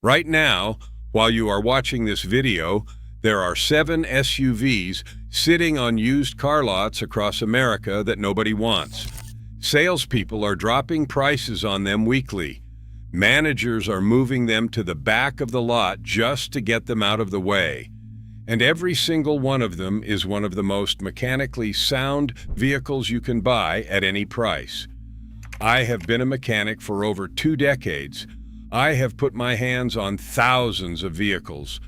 Right now, while you are watching this video, there are 7 SUVs sitting on used car lots across America that nobody wants. Salespeople are dropping prices on them weekly. Managers are moving them to the back of the lot just to get them out of the way. And every single one of them is one of the most mechanically sound vehicles you can buy at any price. I have been a mechanic for over 2 decades. I have put my hands on thousands of vehicles.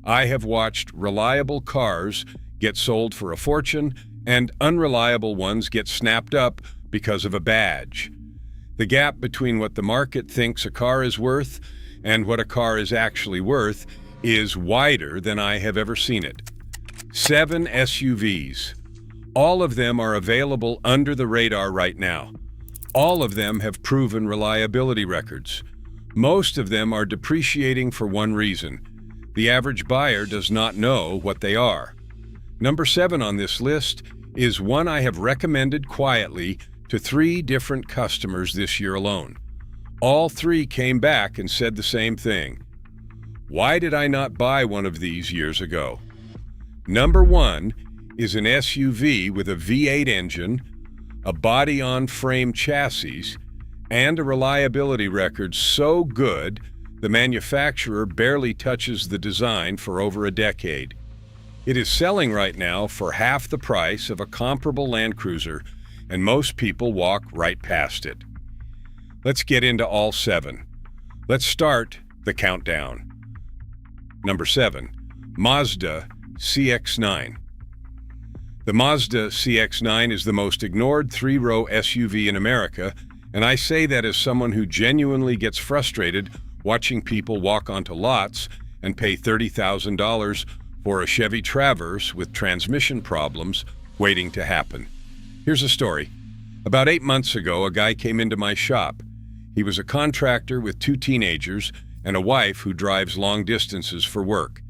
I have watched reliable cars get sold for a fortune and unreliable ones get snapped up because of a badge. The gap between what the market thinks a car is worth and what a car is actually worth is wider than I have ever seen it. 7 SUVs. All of them are available under the radar right now. All of them have proven reliability records. Most of them are depreciating for one reason. The average buyer does not know what they are. Number 7 on this list is one I have recommended quietly to 3 different customers this year alone. All 3 came back and said the same thing. Why did I not buy one of these years ago? Number 1 is an SUV with a V8 engine, a body-on-frame chassis, and a reliability record so good the manufacturer barely touches the design for over a decade. It is selling right now for half the price of a comparable Land Cruiser, and most people walk right past it. Let's get into all 7. Let's start the countdown. Number 7, Mazda CX9. The Mazda CX9 is the most ignored 3-row SUV in America, and I say that as someone who genuinely gets frustrated watching people walk onto lots and pay $30,000 for a Chevy Traverse with transmission problems waiting to happen. Here's a story. About 8 months ago, a guy came into my shop. He was a contractor with 2 teenagers and a wife who drives long distances for work.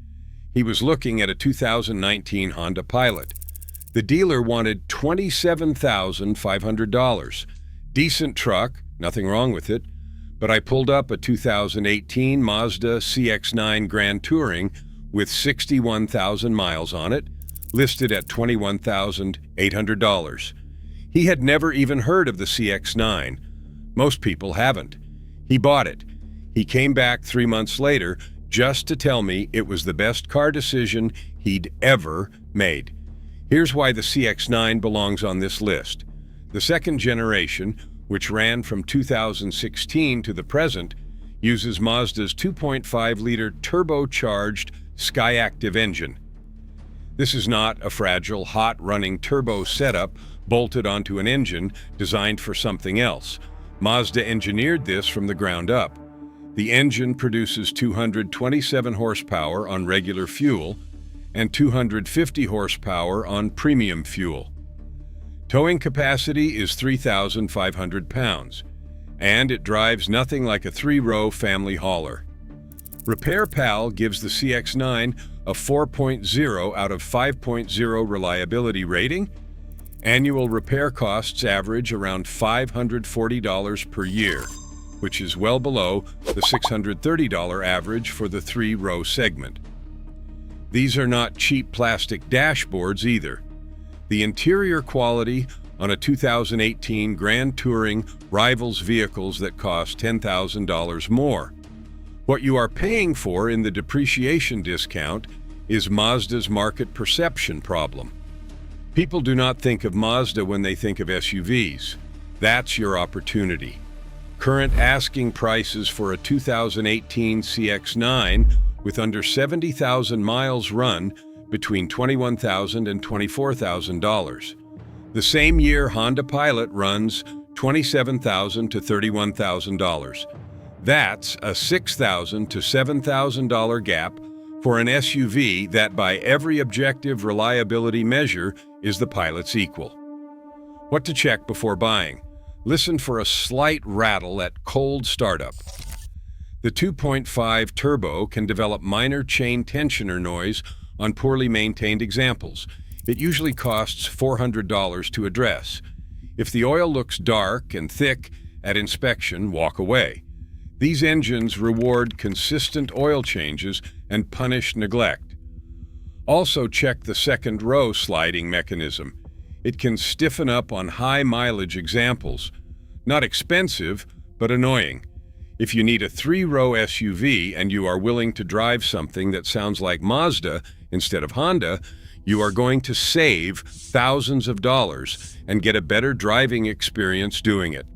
He was looking at a 2019 Honda Pilot. The dealer wanted $27,500. Decent truck, nothing wrong with it, but I pulled up a 2018 Mazda CX9 Grand Touring with 61,000 miles on it, listed at $21,800. He had never even heard of the CX9. Most people haven't. He bought it. He came back 3 months later just to tell me it was the best car decision he'd ever made. Here's why the CX9 belongs on this list. The second generation, which ran from 2016 to the present, uses Mazda's 2.5-liter turbocharged Skyactiv engine. This is not a fragile, hot-running turbo setup bolted onto an engine designed for something else. Mazda engineered this from the ground up. The engine produces 227 horsepower on regular fuel and 250 horsepower on premium fuel. Towing capacity is 3,500 pounds, and it drives nothing like a 3-row family hauler. Repair Pal gives the CX9 a 4.0 out of 5.0 reliability rating. Annual repair costs average around $540 per year, which is well below the $630 average for the 3-row segment. These are not cheap plastic dashboards either. The interior quality on a 2018 Grand Touring rivals vehicles that cost $10,000 more. What you are paying for in the depreciation discount is Mazda's market perception problem. People do not think of Mazda when they think of SUVs. That's your opportunity. Current asking prices for a 2018 CX9 with under 70,000 miles run between $21,000 and $24,000. The same year Honda Pilot runs $27,000 to $31,000. That's a $6,000 to $7,000 gap for an SUV that by every objective reliability measure is the Pilot's equal. What to check before buying? Listen for a slight rattle at cold startup. The 2.5 turbo can develop minor chain tensioner noise on poorly maintained examples. It usually costs $400 to address. If the oil looks dark and thick at inspection, walk away. These engines reward consistent oil changes and punish neglect. Also check the second row sliding mechanism. It can stiffen up on high mileage examples. Not expensive, but annoying. If you need a 3-row SUV and you are willing to drive something that sounds like Mazda instead of Honda, you are going to save thousands of dollars and get a better driving experience doing it.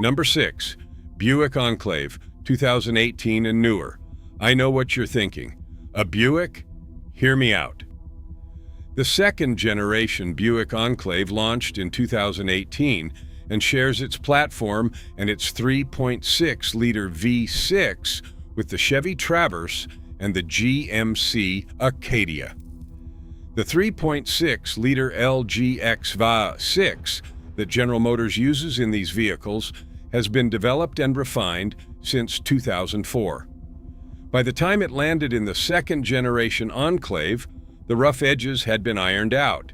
Number 6. Buick Enclave, 2018 and newer. I know what you're thinking. A Buick? Hear me out. The second-generation Buick Enclave launched in 2018 and shares its platform and its 3.6-liter V6 with the Chevy Traverse and the GMC Acadia. The 3.6-liter LGX V6 that General Motors uses in these vehicles has been developed and refined since 2004. By the time it landed in the second-generation Enclave, the rough edges had been ironed out.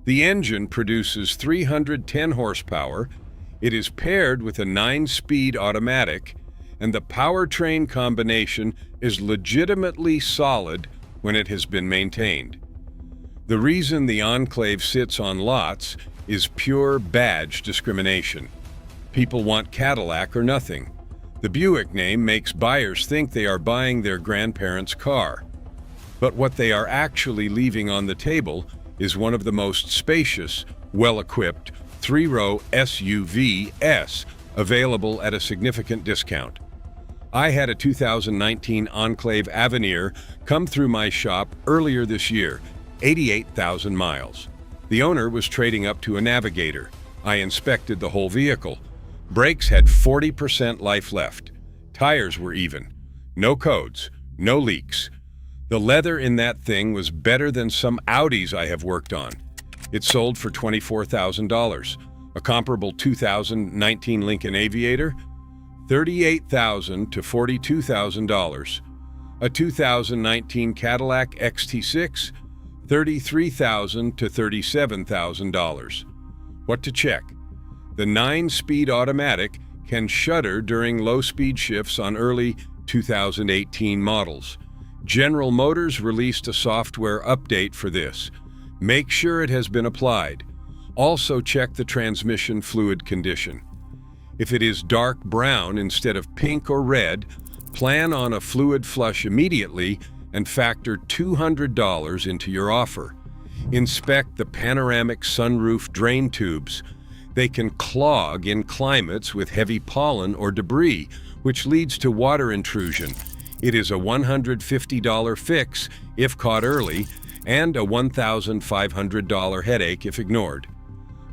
The engine produces 310 horsepower, it is paired with a 9-speed automatic, and the powertrain combination is legitimately solid when it has been maintained. The reason the Enclave sits on lots is pure badge discrimination. People want Cadillac or nothing. The Buick name makes buyers think they are buying their grandparents' car. But what they are actually leaving on the table is one of the most spacious, well-equipped 3-row SUVs available at a significant discount. I had a 2019 Enclave Avenir come through my shop earlier this year, 88,000 miles. The owner was trading up to a Navigator. I inspected the whole vehicle. Brakes had 40% life left. Tires were even. No codes, no leaks. The leather in that thing was better than some Audis I have worked on. It sold for $24,000. A comparable 2019 Lincoln Aviator, $38,000 to $42,000. A 2019 Cadillac XT6, $33,000 to $37,000. What to check? The 9-speed automatic can shudder during low-speed shifts on early 2018 models. General Motors released a software update for this. Make sure it has been applied. Also check the transmission fluid condition. If it is dark brown instead of pink or red, plan on a fluid flush immediately and factor $200 into your offer. Inspect the panoramic sunroof drain tubes. They can clog in climates with heavy pollen or debris, which leads to water intrusion. It is a $150 fix if caught early and a $1,500 headache if ignored.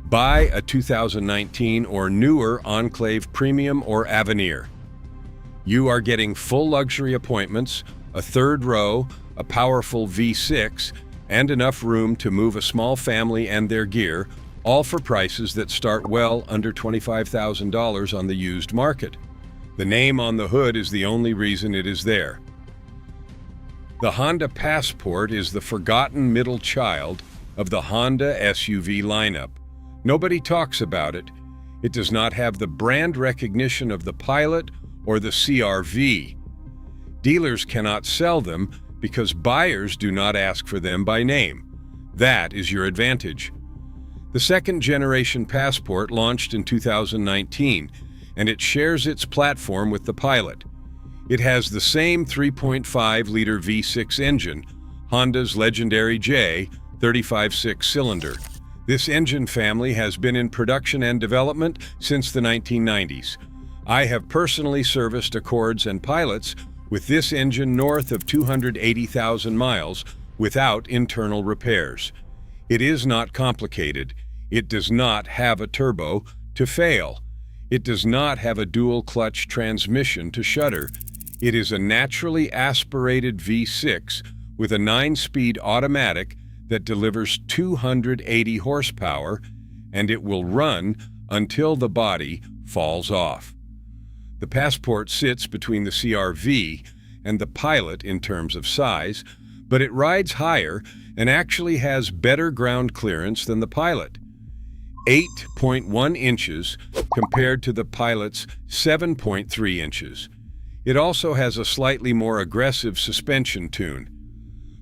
Buy a 2019 or newer Enclave Premium or Avenir. You are getting full luxury appointments, a third row, a powerful V6, and enough room to move a small family and their gear, all for prices that start well under $25,000 on the used market. The name on the hood is the only reason it is there. The Honda Passport is the forgotten middle child of the Honda SUV lineup. Nobody talks about it. It does not have the brand recognition of the Pilot or the CR-V. Dealers cannot sell them because buyers do not ask for them by name. That is your advantage. The second-generation Passport launched in 2019, and it shares its platform with the Pilot. It has the same 3.5-liter V6 engine, Honda's legendary J35 cylinder. This engine family has been in production and development since the 1990s. I have personally serviced Accords and Pilots with this engine north of 280,000 miles without internal repairs. It is not complicated. It does not have a turbo to fail. It does not have a dual-clutch transmission to shudder. It is a naturally aspirated V6 with a 9-speed automatic that delivers 280 horsepower, and it will run until the body falls off. The Passport sits between the CR-V and the Pilot in terms of size, but it rides higher and actually has better ground clearance than the Pilot. 8.1 inches compared to the Pilot's 7.3 inches. It also has a slightly more aggressive suspension tune.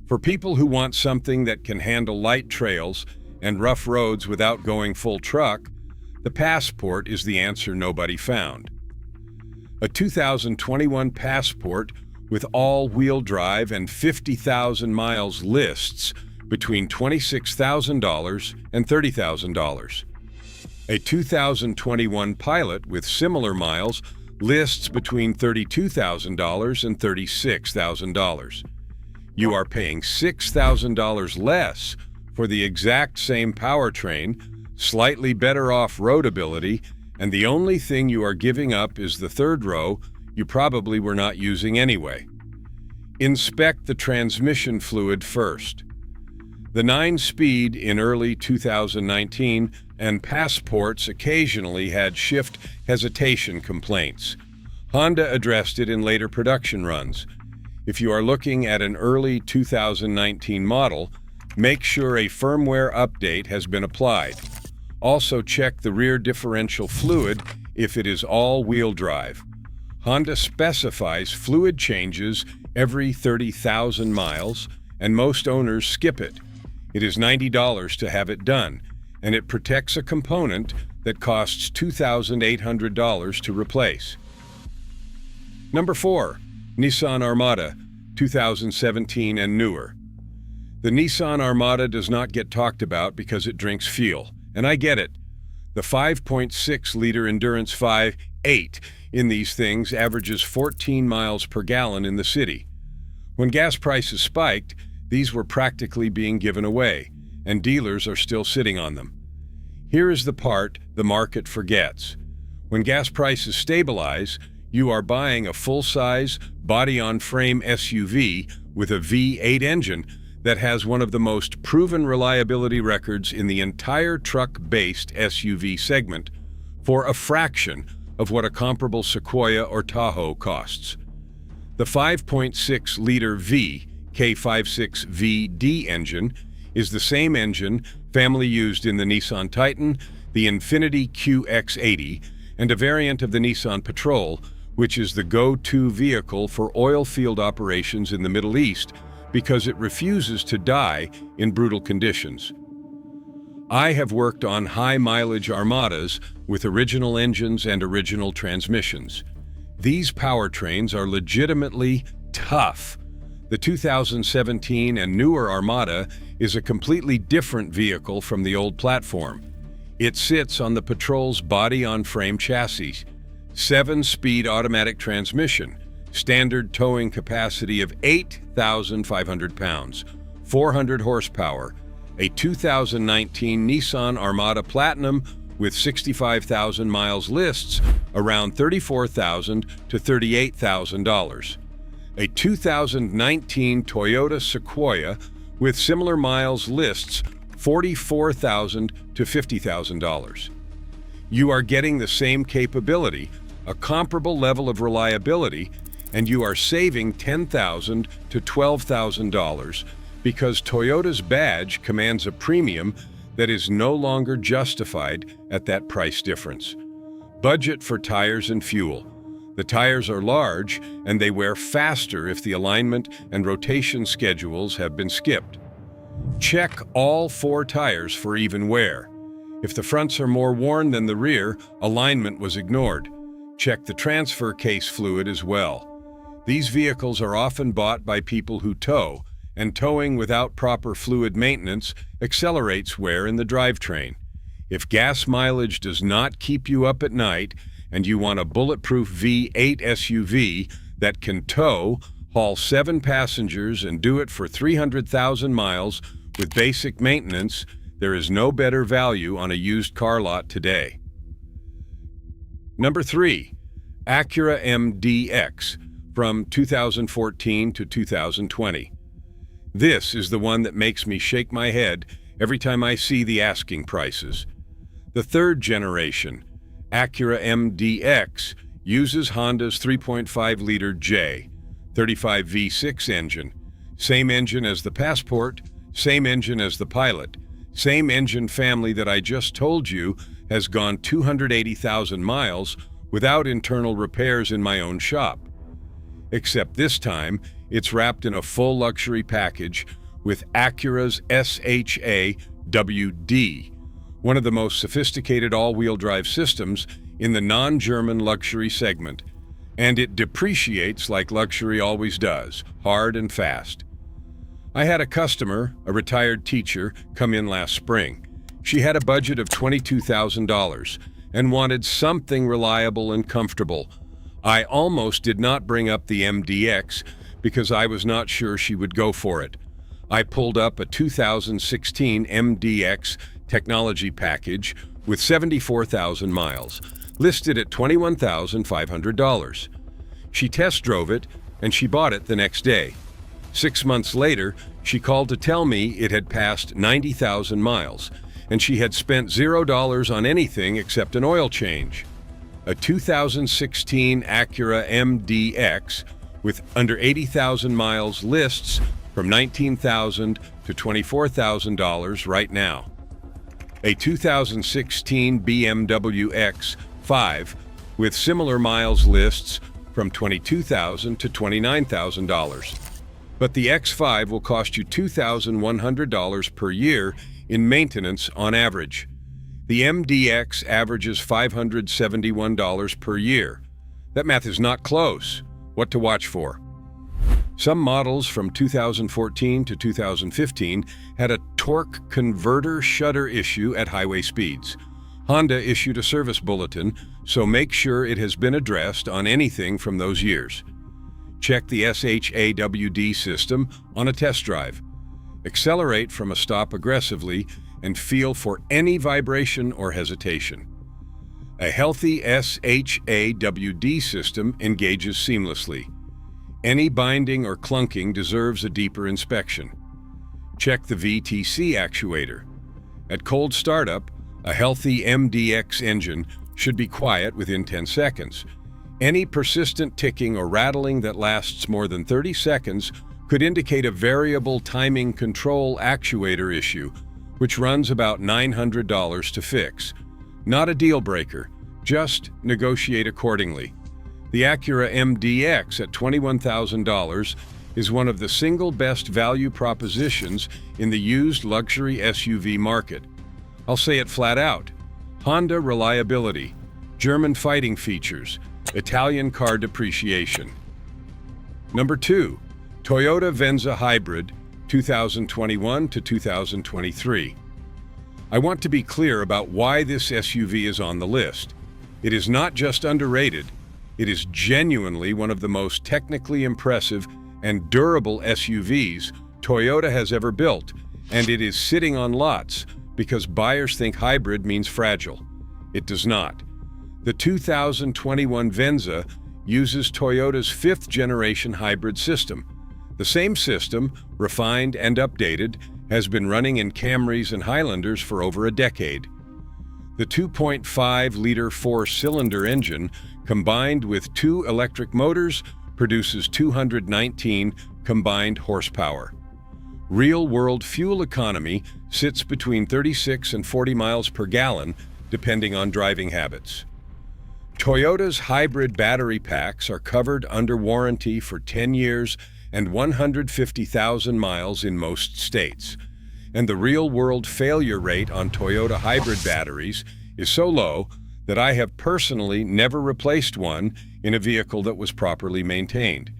For people who want something that can handle light trails and rough roads without going full truck, the Passport is the answer nobody found. A 2021 Passport with all-wheel drive and 50,000 miles lists between $26,000 and $30,000. A 2021 Pilot with similar miles lists between $32,000 and $36,000. You are paying $6,000 less for the exact same powertrain, slightly better off-road ability, and the only thing you are giving up is the third row you probably were not using anyway. Inspect the transmission fluid first. The 9-speed in early 2019 and Passports occasionally had shift hesitation complaints. Honda addressed it in later production runs. If you are looking at an early 2019 model, make sure a firmware update has been applied. Also check the rear differential fluid if it is all-wheel drive. Honda specifies fluid changes every 30,000 miles, and most owners skip it. It is $90 to have it done, and it protects a component that costs $2,800 to replace. Number 4. Nissan Armada, 2017 and newer. The Nissan Armada does not get talked about because it drinks fuel, and I get it. The 5.6-liter Endurance 5.8 in these things averages 14 miles per gallon in the city. When gas prices spiked, these were practically being given away, and dealers are still sitting on them. Here is the part the market forgets. When gas prices stabilize, you are buying a full-size, body-on-frame SUV with a V8 engine that has one of the most proven reliability records in the entire truck-based SUV segment for a fraction of what a comparable Sequoia or Tahoe costs. The 5.6-liter V K56VD engine is the same engine family used in the Nissan Titan, the Infiniti QX80, and a variant of the Nissan Patrol, which is the go-to vehicle for oil field operations in the Middle East because it refuses to die in brutal conditions. I have worked on high-mileage Armadas with original engines and original transmissions. These powertrains are legitimately tough. The 2017 and newer Armada is a completely different vehicle from the old platform. It sits on the Patrol's body-on-frame chassis, 7-speed automatic transmission, standard towing capacity of 8,500 pounds, 400 horsepower, a 2019 Nissan Armada Platinum with 65,000 miles lists around $34,000 to $38,000. A 2019 Toyota Sequoia with similar miles lists $44,000 to $50,000. You are getting the same capability, a comparable level of reliability, and you are saving $10,000 to $12,000 because Toyota's badge commands a premium that is no longer justified at that price difference. Budget for tires and fuel. The tires are large and they wear faster if the alignment and rotation schedules have been skipped. Check all 4 tires for even wear. If the fronts are more worn than the rear, alignment was ignored. Check the transfer case fluid as well. These vehicles are often bought by people who tow, and towing without proper fluid maintenance accelerates wear in the drivetrain. If gas mileage does not keep you up at night and you want a bulletproof V8 SUV that can tow, haul 7 passengers, and do it for 300,000 miles with basic maintenance, there is no better value on a used car lot today. Number 3. Acura MDX from 2014 to 2020. This is the one that makes me shake my head every time I see the asking prices. The 3rd generation, Acura MDX, uses Honda's 3.5-liter J35 V6 engine. Same engine as the Passport, same engine as the Pilot, Same engine family that I just told you has gone 280,000 miles without internal repairs in my own shop. Except this time, it's wrapped in a full luxury package with Acura's SHA-WD, one of the most sophisticated all-wheel drive systems in the non-German luxury segment, and it depreciates like luxury always does, hard and fast. I had a customer, a retired teacher, come in last spring. She had a budget of $22,000 and wanted something reliable and comfortable. I almost did not bring up the MDX because I was not sure she would go for it. I pulled up a 2016 MDX technology package with 74,000 miles, listed at $21,500. She test drove it and she bought it the next day. 6 months later, she called to tell me it had passed 90,000 miles, and she had spent $0 on anything except an oil change. A 2016 Acura MDX with under 80,000 miles lists from $19,000 to $24,000 right now. A 2016 BMW X5 with similar miles lists from $22,000 to $29,000. But the X5 will cost you $2,100 per year in maintenance on average. The MDX averages $571 per year. That math is not close. What to watch for? Some models from 2014 to 2015 had a torque converter shutter issue at highway speeds. Honda issued a service bulletin, so make sure it has been addressed on anything from those years. Check the SHA-WD system on a test drive. Accelerate from a stop aggressively and feel for any vibration or hesitation. A healthy SHA-WD system engages seamlessly. Any binding or clunking deserves a deeper inspection. Check the VTC actuator. At cold startup, a healthy MDX engine should be quiet within 10 seconds. Any persistent ticking or rattling that lasts more than 30 seconds could indicate a variable timing control actuator issue, which runs about $900 to fix. Not a deal breaker, just negotiate accordingly. The Acura MDX at $21,000 is one of the single best value propositions in the used luxury SUV market. I'll say it flat out. Honda reliability, German fighting features, Italian car depreciation. Number 2, Toyota Venza Hybrid, 2021 to 2023. I want to be clear about why this SUV is on the list. It is not just underrated, it is genuinely one of the most technically impressive and durable SUVs Toyota has ever built, and it is sitting on lots because buyers think hybrid means fragile. It does not. The 2021 Venza uses Toyota's 5th-generation hybrid system. The same system, refined and updated, has been running in Camrys and Highlanders for over a decade. The 2.5-liter 4-cylinder engine, combined with 2 electric motors, produces 219 combined horsepower. Real-world fuel economy sits between 36 and 40 miles per gallon, depending on driving habits. Toyota's hybrid battery packs are covered under warranty for 10 years and 150,000 miles in most states, and the real-world failure rate on Toyota hybrid batteries is so low that I have personally never replaced one in a vehicle that was properly maintained.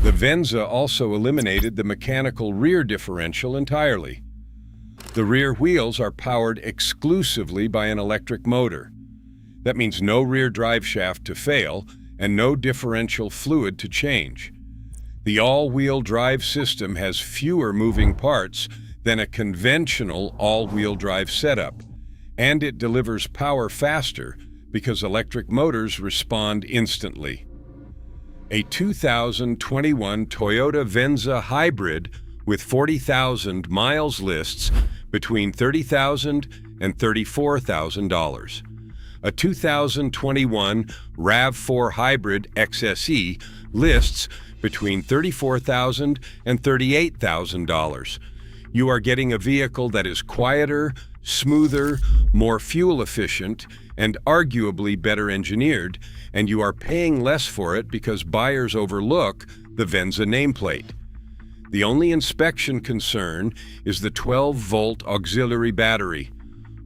The Venza also eliminated the mechanical rear differential entirely. The rear wheels are powered exclusively by an electric motor. That means no rear drive shaft to fail and no differential fluid to change. The all-wheel drive system has fewer moving parts than a conventional all-wheel drive setup, and it delivers power faster because electric motors respond instantly. A 2021 Toyota Venza Hybrid with 40,000 miles lists between $30,000 and $34,000. A 2021 RAV4 Hybrid XSE lists between $34,000 and $38,000. You are getting a vehicle that is quieter, smoother, more fuel efficient, and arguably better engineered, and you are paying less for it because buyers overlook the Venza nameplate. The only inspection concern is the 12-volt auxiliary battery.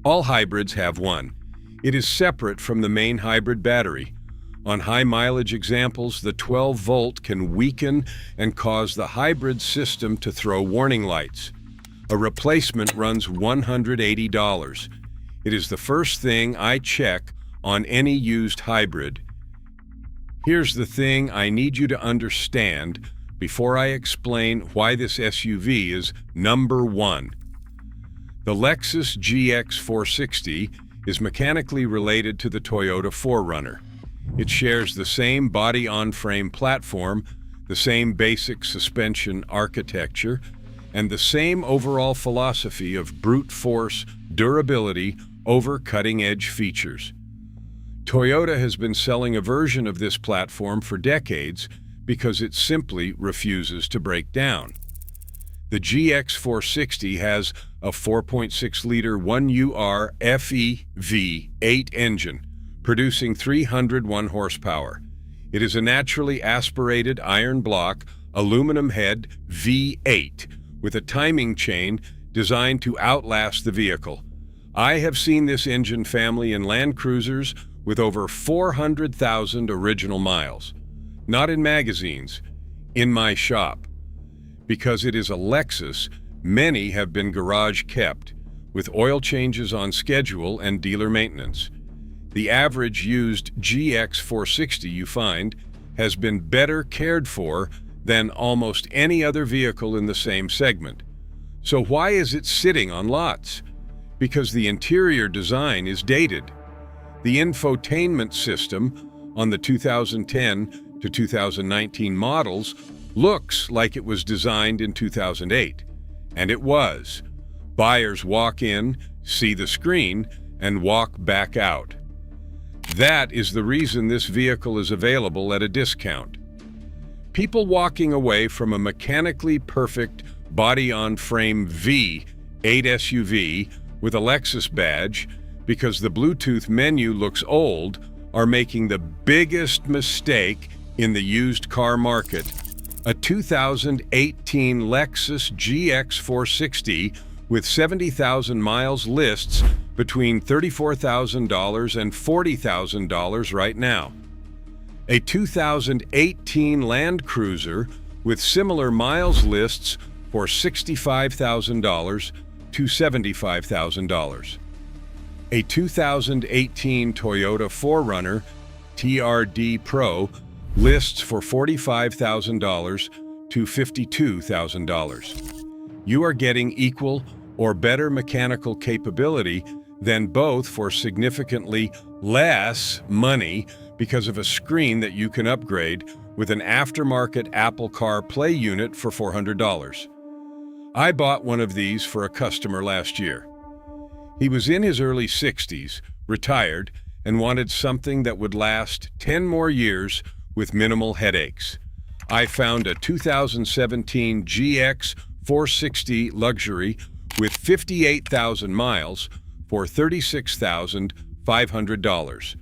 All hybrids have one. It is separate from the main hybrid battery. On high-mileage examples, the 12-volt can weaken and cause the hybrid system to throw warning lights. A replacement runs $180. It is the first thing I check on any used hybrid. Here's the thing I need you to understand before I explain why this SUV is number one. The Lexus GX 460 is mechanically related to the Toyota 4Runner. It shares the same body-on-frame platform, the same basic suspension architecture, and the same overall philosophy of brute force durability over cutting-edge features. Toyota has been selling a version of this platform for decades because it simply refuses to break down. The GX 460 has a 4.6-liter 1UR FE V8 engine, producing 301 horsepower. It is a naturally aspirated iron block, aluminum head V8 with a timing chain designed to outlast the vehicle. I have seen this engine family in Land Cruisers with over 400,000 original miles. Not in magazines, in my shop. Because it is a Lexus, many have been garage kept, with oil changes on schedule and dealer maintenance. The average used GX 460 you find has been better cared for than almost any other vehicle in the same segment. So why is it sitting on lots? Because the interior design is dated. The infotainment system on the 2010 to 2019 models looks like it was designed in 2008. And it was. Buyers walk in, see the screen, and walk back out. That is the reason this vehicle is available at a discount. People walking away from a mechanically perfect body-on-frame V8 SUV with a Lexus badge because the Bluetooth menu looks old are making the biggest mistake in the used car market. A 2018 Lexus GX 460 with 70,000 miles lists between $34,000 and $40,000 right now. A 2018 Land Cruiser with similar miles lists for $65,000 to $75,000. A 2018 Toyota 4Runner TRD Pro lists for $45,000 to $52,000. You are getting equal or better mechanical capability than both for significantly less money because of a screen that you can upgrade with an aftermarket Apple CarPlay unit for $400. I bought one of these for a customer last year. He was in his early 60s, retired, and wanted something that would last 10 more years with minimal headaches. I found a 2017 GX 460 Luxury with 58,000 miles for $36,500.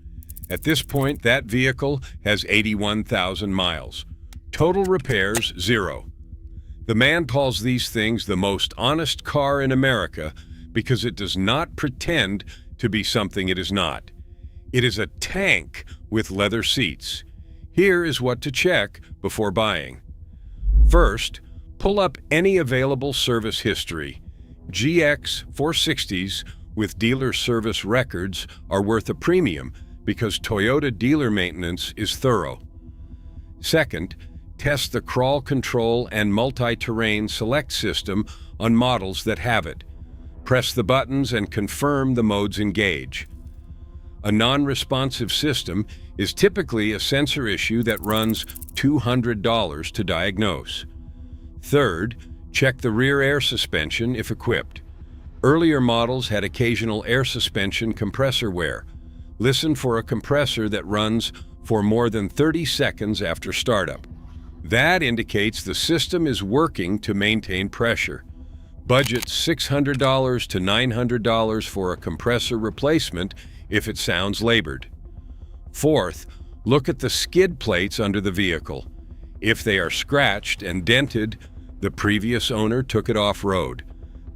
At this point, that vehicle has 81,000 miles. Total repairs, 0. The man calls these things the most honest car in America because it does not pretend to be something it is not. It is a tank with leather seats. Here is what to check before buying. First, pull up any available service history. GX 460s with dealer service records are worth a premium because Toyota dealer maintenance is thorough. Second, test the crawl control and multi-terrain select system on models that have it. Press the buttons and confirm the modes engage. A non-responsive system is typically a sensor issue that runs $200 to diagnose. Third, check the rear air suspension if equipped. Earlier models had occasional air suspension compressor wear. Listen for a compressor that runs for more than 30 seconds after startup. That indicates the system is working to maintain pressure. Budget $600 to $900 for a compressor replacement if it sounds labored. Fourth, look at the skid plates under the vehicle. If they are scratched and dented, the previous owner took it off-road.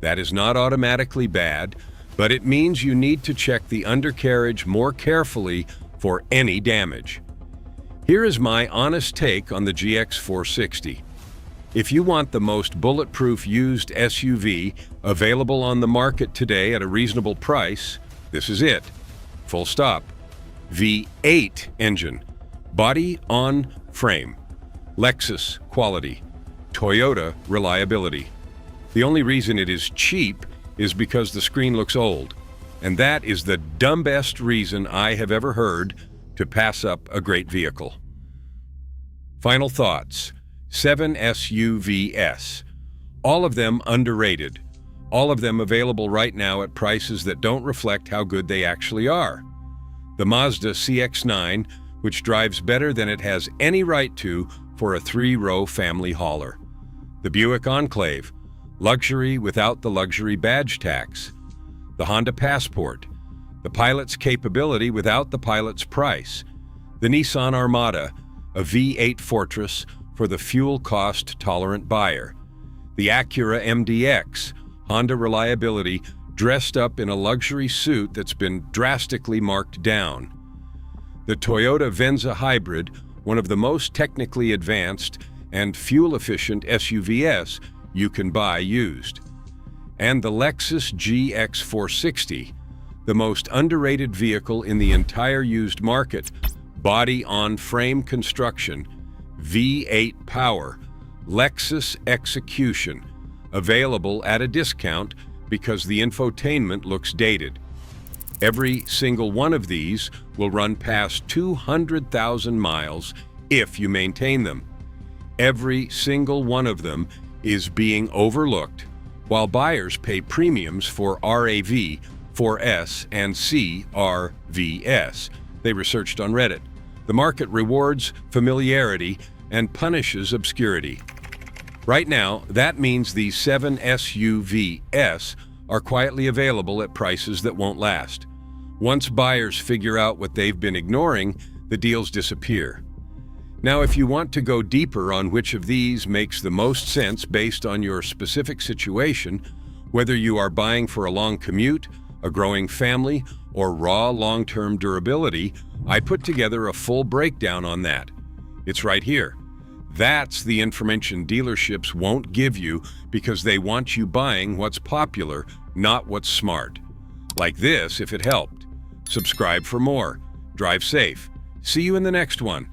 That is not automatically bad, but it means you need to check the undercarriage more carefully for any damage. Here is my honest take on the GX 460. If you want the most bulletproof used SUV available on the market today at a reasonable price, this is it. Full stop. V8 engine. Body on frame. Lexus quality. Toyota reliability. The only reason it is cheap is because the screen looks old, and that is the dumbest reason I have ever heard to pass up a great vehicle. Final thoughts. 7 SUVs. All of them underrated. All of them available right now at prices that don't reflect how good they actually are. The Mazda CX9, which drives better than it has any right to for a 3-row family hauler. The Buick Enclave, luxury without the luxury badge tax. The Honda Passport, the pilot's capability without the pilot's price. The Nissan Armada, a V8 fortress for the fuel cost-tolerant buyer. The Acura MDX, Honda reliability dressed up in a luxury suit that's been drastically marked down. The Toyota Venza hybrid, one of the most technically advanced and fuel-efficient SUVs you can buy used. And the Lexus GX 460, the most underrated vehicle in the entire used market, body-on-frame construction, V8 power, Lexus execution, available at a discount because the infotainment looks dated. Every single one of these will run past 200,000 miles if you maintain them. Every single one of them is being overlooked, while buyers pay premiums for RAV, 4S, and CRVS. They researched on Reddit. The market rewards familiarity and punishes obscurity. Right now, that means these 7 SUVs are quietly available at prices that won't last. Once buyers figure out what they've been ignoring, the deals disappear. Now, if you want to go deeper on which of these makes the most sense based on your specific situation, whether you are buying for a long commute, a growing family, or raw long-term durability, I put together a full breakdown on that. It's right here. That's the information dealerships won't give you because they want you buying what's popular, not what's smart. Like this if it helped. Subscribe for more. Drive safe. See you in the next one.